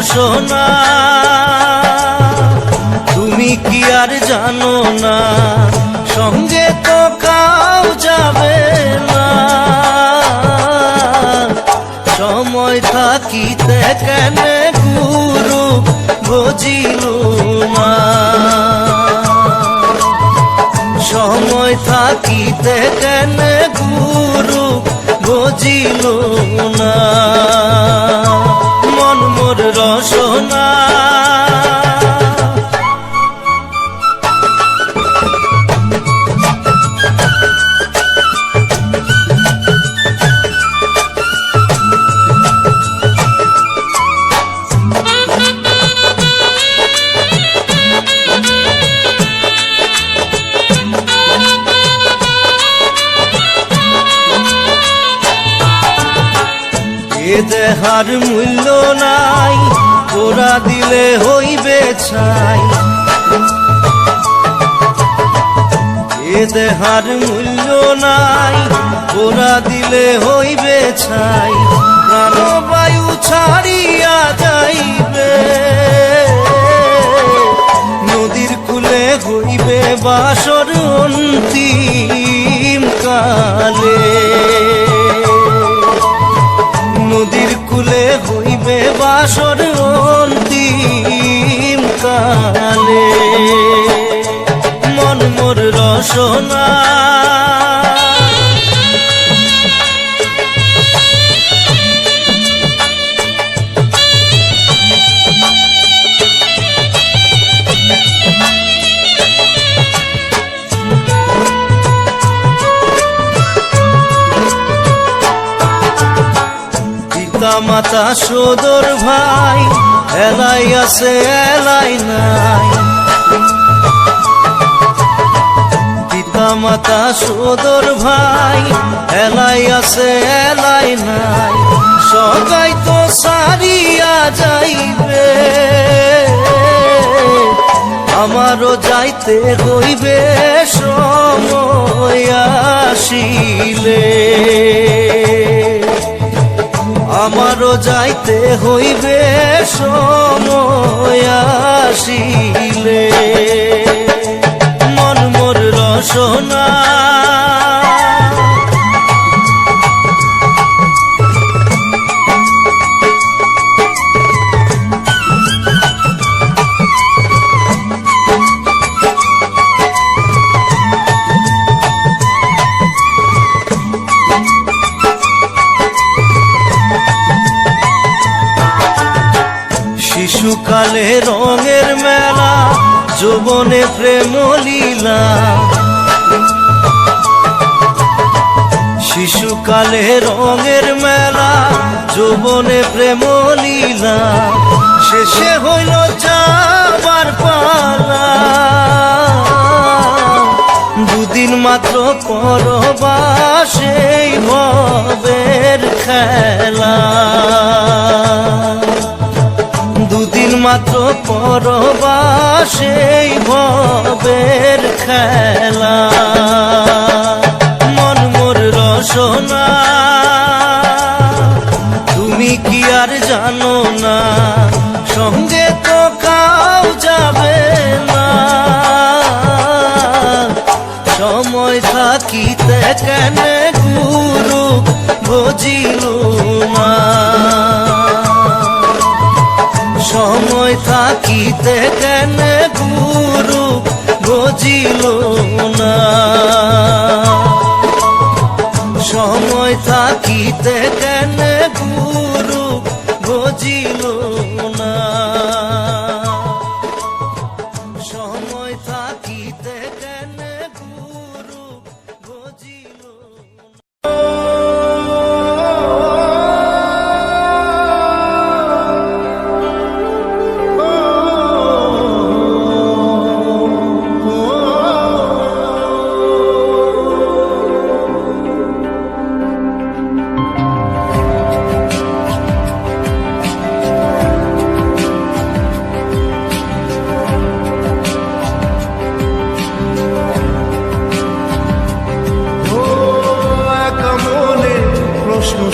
রসনা, তুমি কি আর জানো না সঙ্গে তো কাউ যাবে না। সময় থাকিতে কেন গুরু বুঝিল না, সময় থাকিতে কেন গুরু বুঝিল না। মন মোর রসনা, এ দেহার মূল্য নাই, তোরা দিলে হইবে ছাই। এ দেহার মূল্য নাই, তোরা দিলে হইবে ছাই। প্রাণবায়ু ছাড়িয়া যাইবে, নদীর কূলে হইবে বাসর অন্তিম কালে। নদীর কূলে হইবে বাসর অন্তিম কালে। মন মোর রসনা, মাতা সদর ভাই এলাই আছে এলাই নাই। পিতা মাতা সদর ভাই এলাই আছে এলাই নাই। সবাই তো সারিয়া যাইবে, আমারও যাইতে হইবে সময় আসিলে। আমারও যাইতে হইবে সময় আসিলে। মন মোর রসনা, শিশুকালে রঙের মেলা, যৌবনে প্রেম লীলা। শিশুকালে রঙের মেলা, যৌবনে প্রেম লীলা। শেষে হইল যাবার পালা, দুদিন মাত্র পরবাসেই ভবের খেলা। দুদিন মাত্র পরবাসেই ভবের খেলা। মন মোর রসনা, তুমি কি আর জানো না সঙ্গে তো কাউ যাবে না। সময় থাকিতে কেন গুরু বুঝিল না, সময় থাকিতে কেন গুরু বুঝিল না। সময় থাকিতে কেন গুরু বুঝিল না। সময় থাকিতে কেন গুরু বুঝিল না।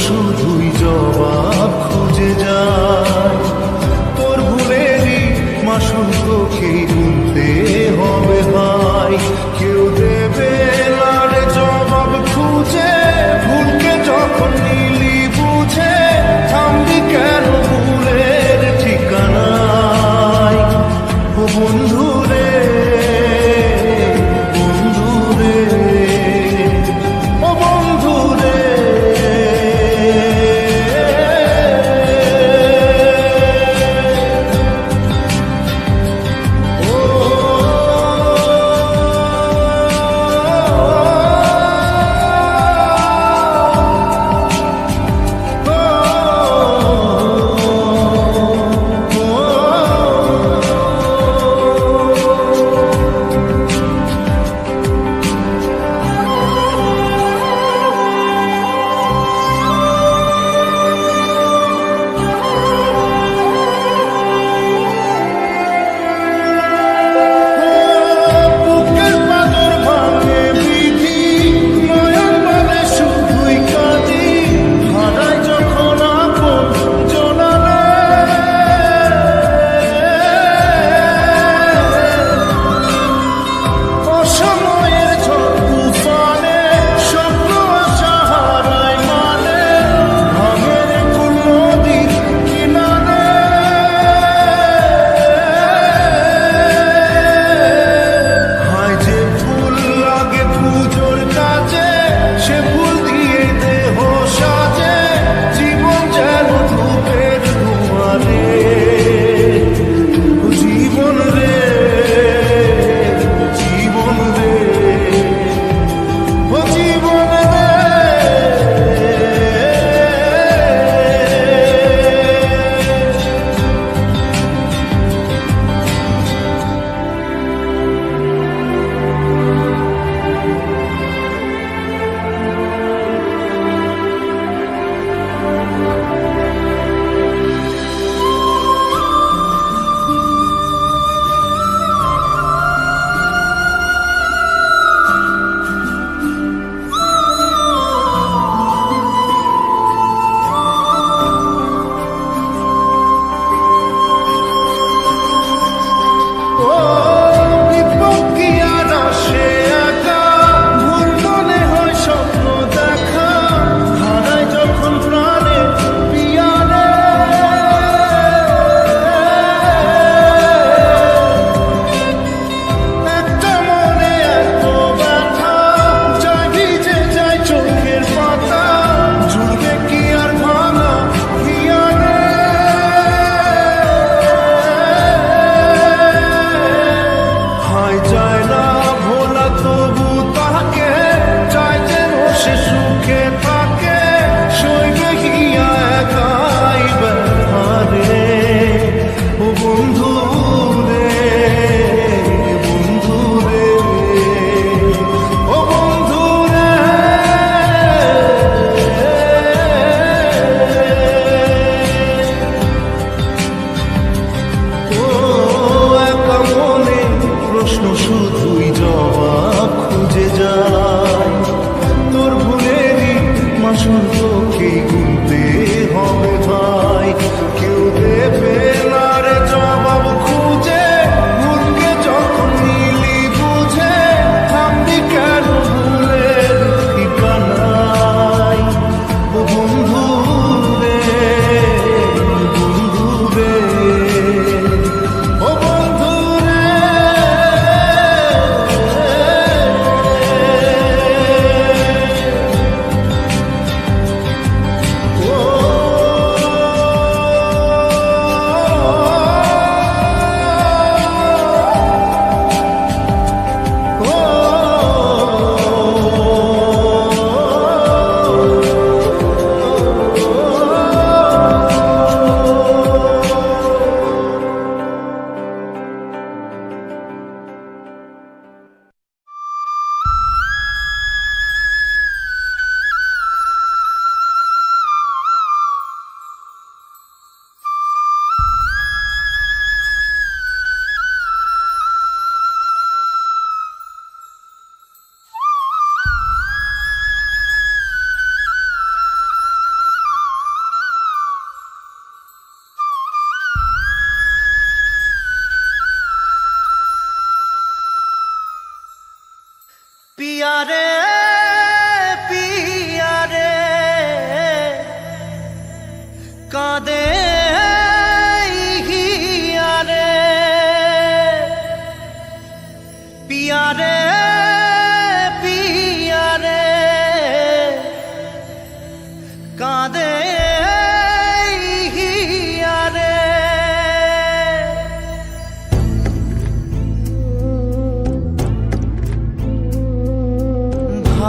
শুধুই জবাব খুঁজে যায়, শুল্ককেই গুনতে হবে ভাই, কেউ দেবে না রে জবাব খুঁজে, ভুলকে যখন নিলি বুঝে থামবি কেন ভুলের ঠিকানায়। ও বন্ধু রে, বন্ধু রে, ও বন্ধু রে। ও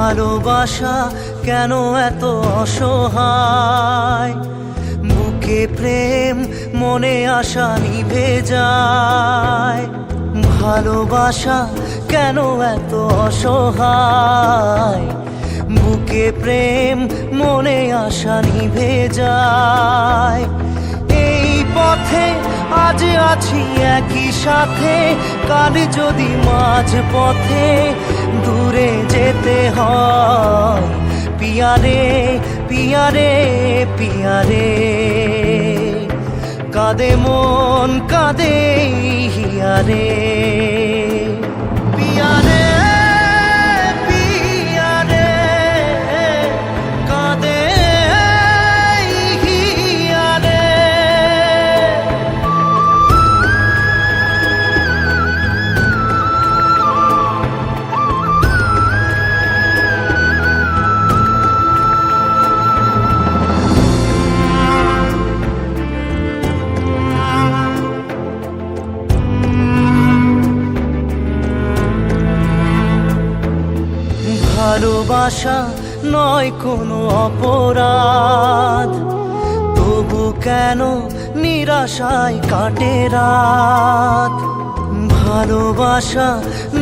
ভালোবাসা কেন এত অসহায়, বুকে প্রেম মনে আশা নিভে যায়। ভালোবাসা কেন এত অসহায়, বুকে প্রেম মনে আশা নিভে যায়। এই পথে আজ আছি একই সাথে, কাল যদি মাঝ পথে দূরে যেতে হয়। পিয়ারে পিয়ারে পিয়ারে, কাঁদে মন কাঁদে হিয়ারে। পিয়ারে পিয়ারে, কাঁদে হিয়ারে। ভালোবাসা নয় কোনো অপরাধ, তবু কেন নিরাশায় কাটে রাত। ভালোবাসা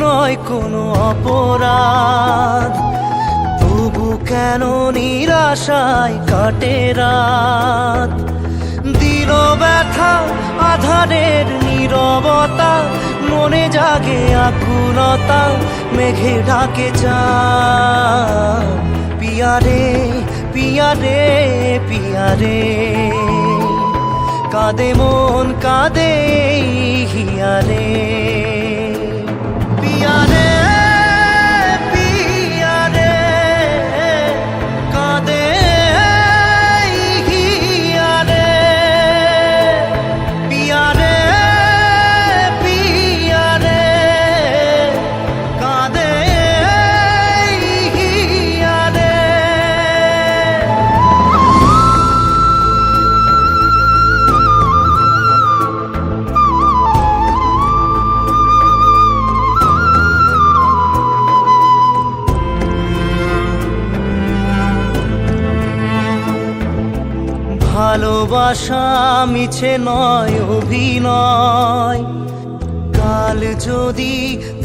নয় কোনো অপরাধ, তবু কেন নিরাশায় কাটে রাত। দিল ব্যথা আধারের নীরবতা, মনে জাগে আকুলতা, মেঘে ঢাকে চাঁদ। পিয়ারে পিয়ারে পিয়ারে, কাঁদে মন কাঁদে হিয়ারে। পিয়ারে পিয়ারে, কাঁদে হিয়ারে। পিয়ারে পিয়ারে, কাঁদে হিয়ারে। ভালোবাসা মিছে নয় অভিনয়, কাল যদি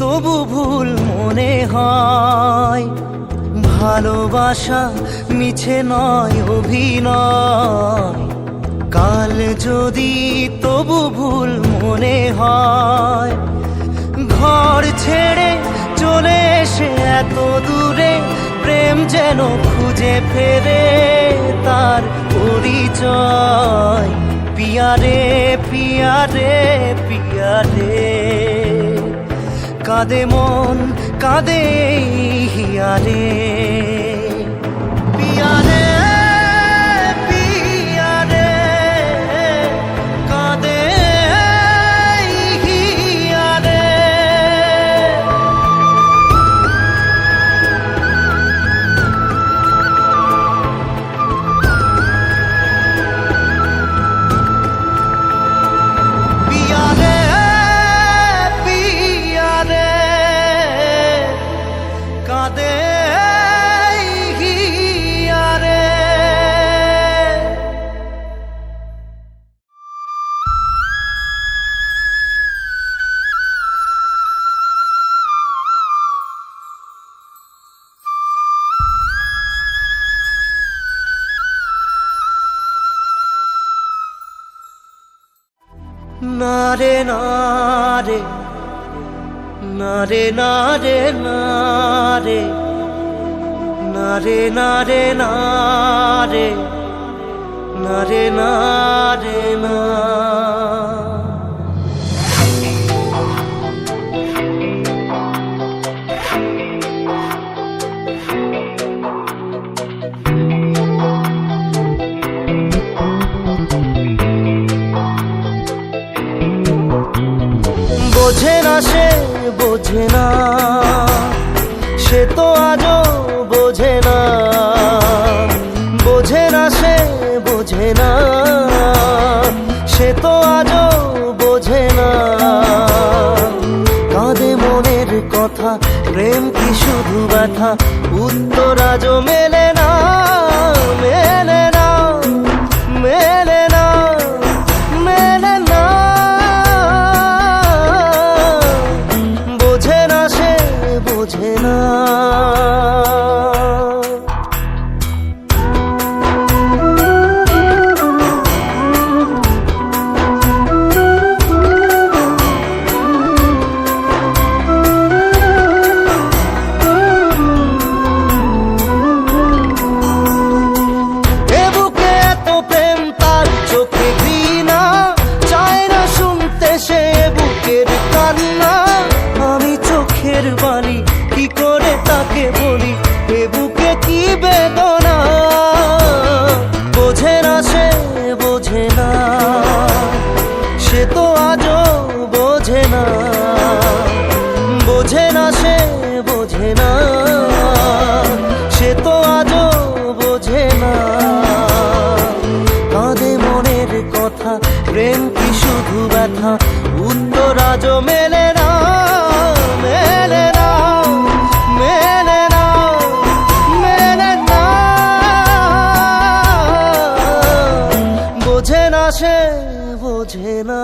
তবু ভুল মনে হয়। ভালোবাসা মিছে নয় অভিনয়, কাল যদি তবু ভুল মনে হয়। ঘর ছেড়ে চলে এসে এত দূরে, প্রেম যেন খুঁজে ফেরে তার পরিচয়। পিয়ারে পিয়ারে পিয়ারে, কাঁদে মন কাঁদে হিয়ারে। পিয়ারে পিয়ারে, কাঁদে হিয়ারে। পিয়ারে পিয়ারে, কাঁদে হিয়ারে। নারে নারে নারে নারে নারে, নারে নারে নারে, নারে নারে না। বোঝে না সে বোঝে না, সে তো আজও বোঝে না। বোঝে না সে বোঝে না, সে তো আজও বোঝে না। কাঁদে মনের কথা কথা, প্রেম কি শুধু ব্যথা, উত্তর আজও মেলে না, মেলে না, মেলে না, মেলে না। বোঝে না সে, বোঝে না। বাণী কি করে তাকে বলি, এ বুকে কি বেদনা। বোঝে না সে, বোঝে না, সে তো আজও বোঝে না। বোঝে না সে, বোঝে না, সে তো আজও বোঝে না। কাঁদে মনের কথা, প্রেম কি শুধু ব্যথা, উত্তর আজও মেলে না, মেলে না, মেলে না, মেলে না। বোঝে না সে, বোঝে না।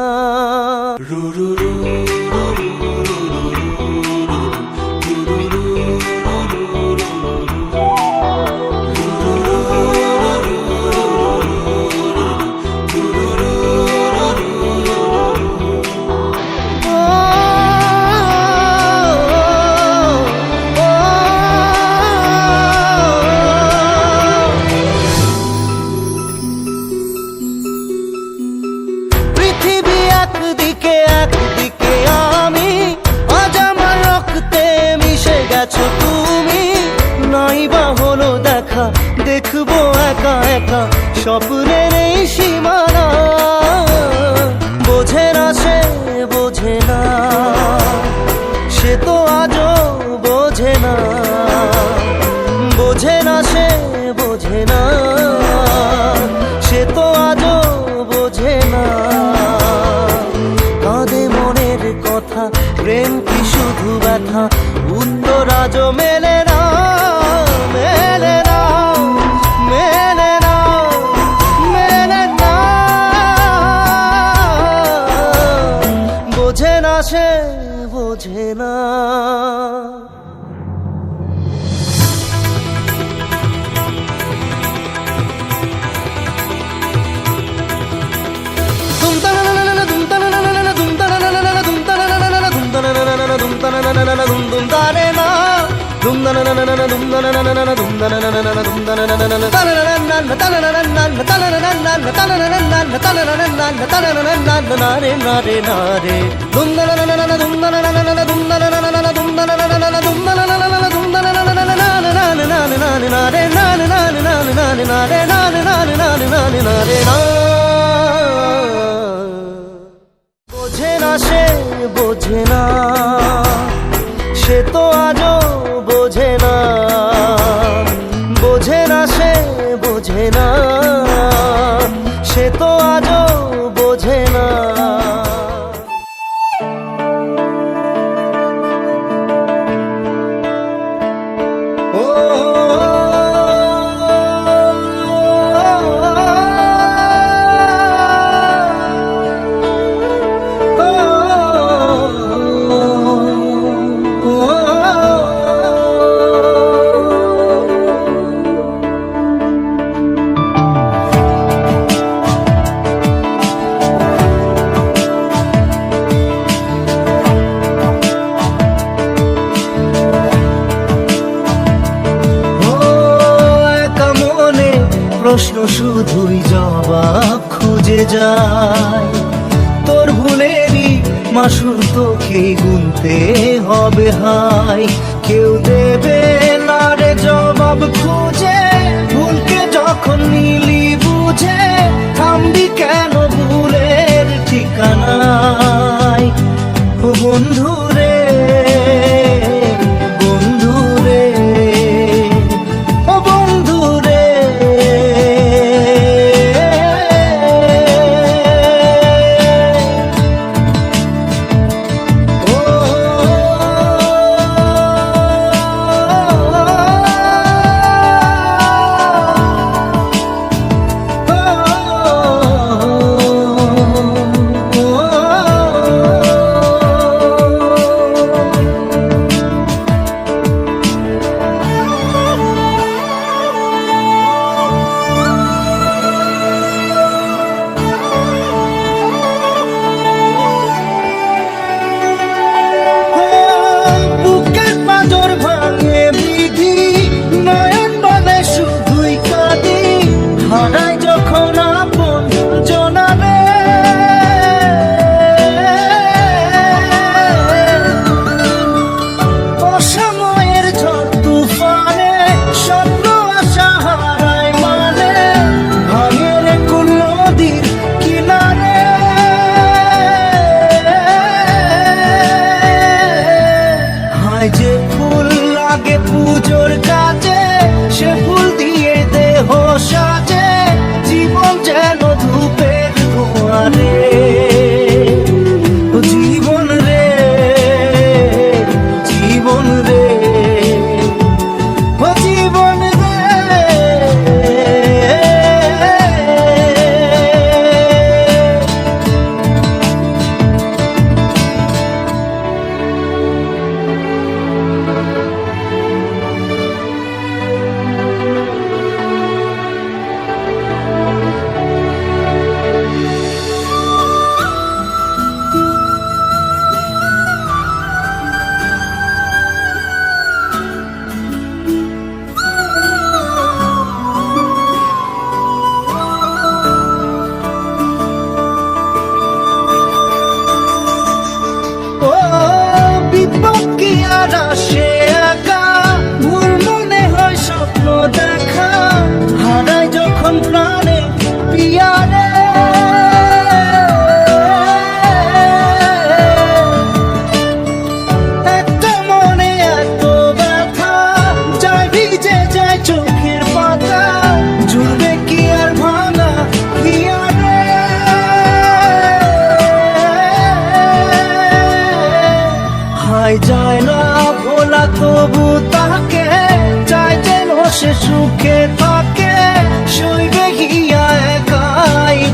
তুমি নাই বা হলো দেখা, দেখবো একা একা স্বপ্নের এই সীমানা। বোঝে না সে, বোঝে না, সে তো আজও বোঝে না। বোঝে না সে, বোঝে না, সে তো আজও বোঝে না। কাঁদে মনের কথা, প্রেম কি শুধু ব্যথা, উত্তর আজও মেলে না, মেলে না, মেলে না, মেলে না। বোঝে না সে, বোঝে না। বোঝে না সে, বোঝে না, সে তো আজও বোঝে না। বোঝে না সে, বোঝে না, সে তো আজও বোঝে না। প্রশ্ন শুধুই জবাব খুঁজে যায়, তোর ভুলেরই মাসুল তোকে গুনতে হবে হাই। কেউ দেবে না রে জবাব খুঁজে, ভুলকে যখন নিলি বুঝে, থামবি কেন ভুলের ঠিকানায়। ও বন্ধু রে, বন্ধু রে, ও বন্ধু রে।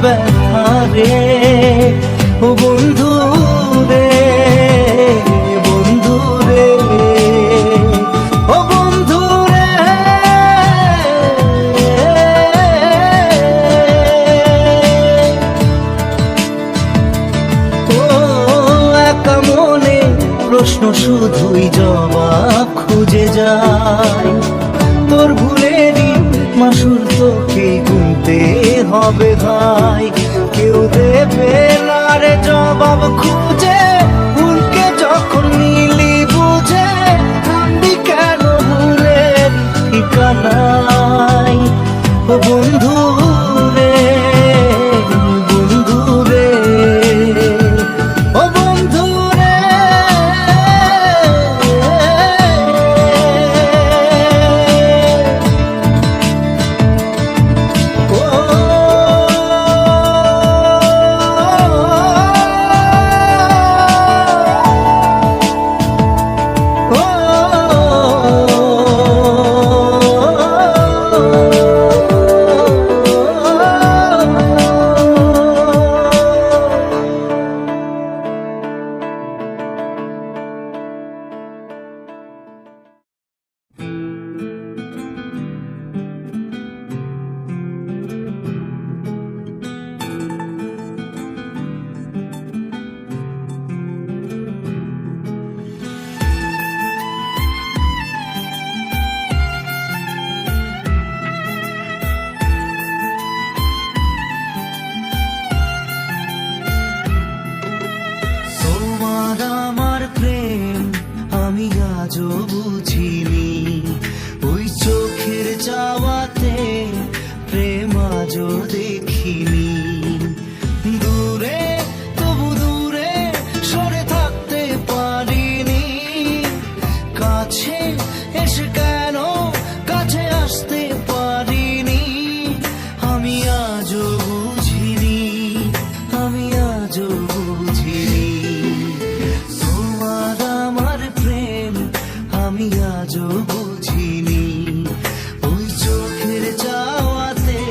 ব্যথা রে, ও বন্ধু রে, বন্ধু রে, ও বন্ধু রে। ও একা মনে প্রশ্ন শুধুই জবাব খুঁজে যায়, তোর ভুলেরই মাসুর তোকে গুনতে হবে ভাই, কেউ দেবে না রে জবাব খুঁজে, ভুলকে যখন নিলি বুঝে থামবি কেন ভুলের ঠিকানায়, ও বন্ধু রে, বন্ধু রে, ও বন্ধু রে। তোমার আমার প্রেম আমি আজও বুঝিনি, ওই চোখের চাওয়াতে প্রেম আজও দেখিনি, দূরে তবু দূরে সরে থাকতে পারিনি, কাছে এসে কেন কাছে আসতে পারিনি, আমি আজও বুঝিনি, আমি আজও বুঝিনি, তোমার আমার প্রেম আমি আজও বুঝিনি, ওই চোখের চাওয়াতে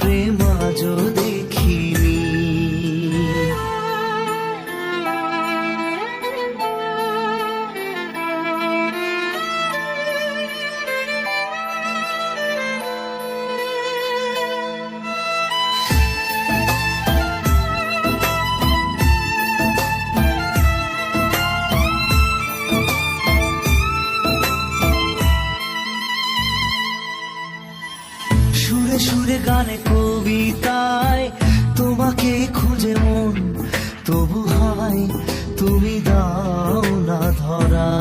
প্রেম আজও দেখিনি। সুরে সুরে গানে কবিতায় তোমাকে খুঁজে মন, তবু হয় তুমি দাও না ধরা,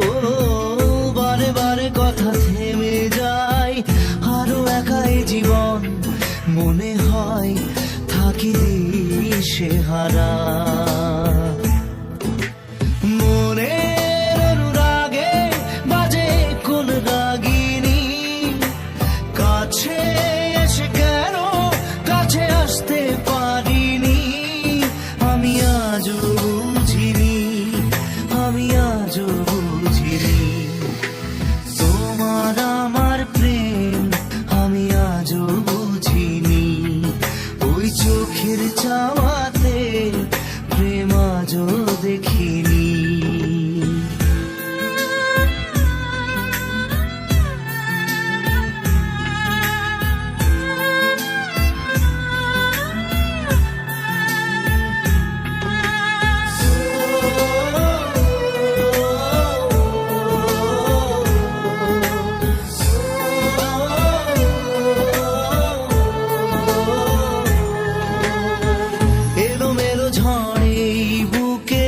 ও বারে বারে কথা থেমে যায়, আরো একাই জীবন মনে হয় থাকি দিশে হারা, মনের অনুরাগে বাজে কোন রাগিনী, কাছে এসে কেন কাছে আসতে পারিনি, আমি আজও বুঝিনি, আমি আজও বুঝিনি, তোমার আমার প্রেম আমি আজও বুঝিনি, ওই চোখের চাওয়াতে প্রেম আজও দেখিনি। এলোমেলো ঝড়ে বুকে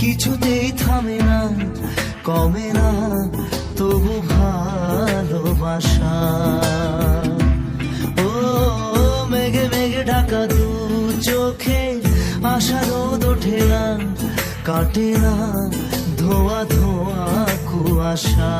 কিছুতেই থামে না, কমে না তবু ভালোবাসা, ও মেঘে মেঘে ঢাকা দু চোখে আশা রোদ ওঠে না, কাটে না ধোয়া ধোয়া কুয়াশা।